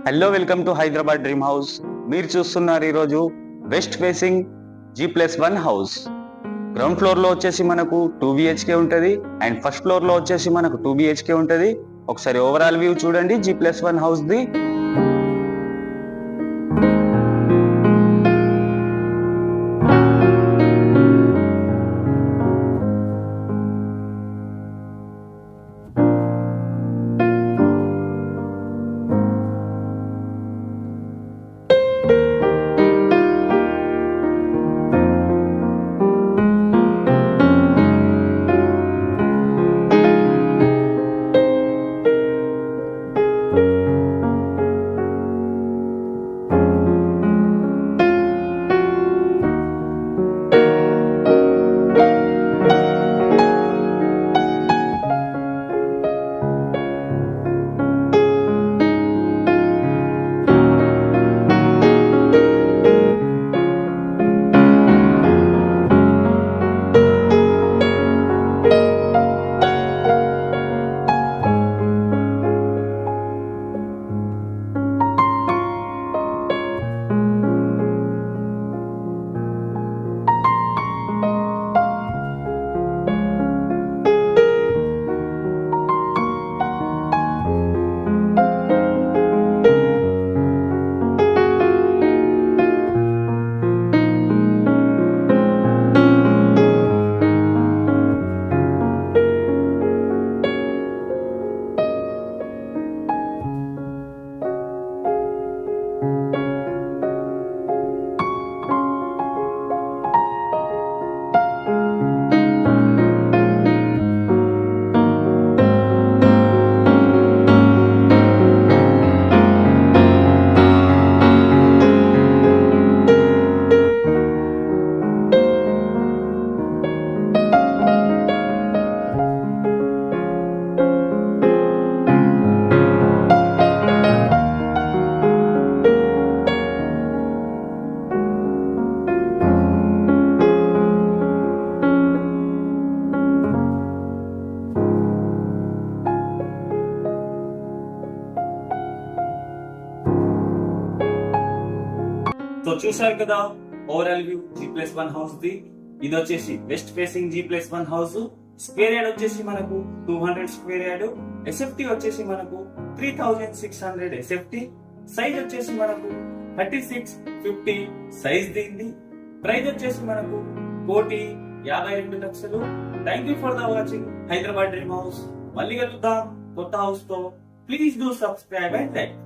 Hello, welcome to Hyderabad dream house. మీరు చూస్తున్నారు ఈరోజు west facing G+1 house. Ground floor లో వచ్చేసి మనకు 2 BHK ఉంటుంది అండ్ ఫస్ట్ ఫ్లోర్ లో వచ్చేసి మనకు 2 BHK ఉంటుంది. ఒకసారి ఓవరాల్ వ్యూ చూడండి G+1 హౌస్ ది. సో చూసారు కదా overall view G+1 house the. ఇది వచ్చేసి west facing G+1 house. Square yard వచ్చేసి మనకు 200 స్క్వేర్ యార్డ్. SFT వచ్చేసి మనకు 3600 SFT. సైజ్ వచ్చేసి మనకు 3650 సైజ్ దీంది. ప్రైస్ వచ్చేసి మనకు 1,52,00,000. Thank you for the watching Hyderabad dream house. మళ్ళీ కలుద్దాం కొత్త హౌస్ తో. Please do subscribe and like.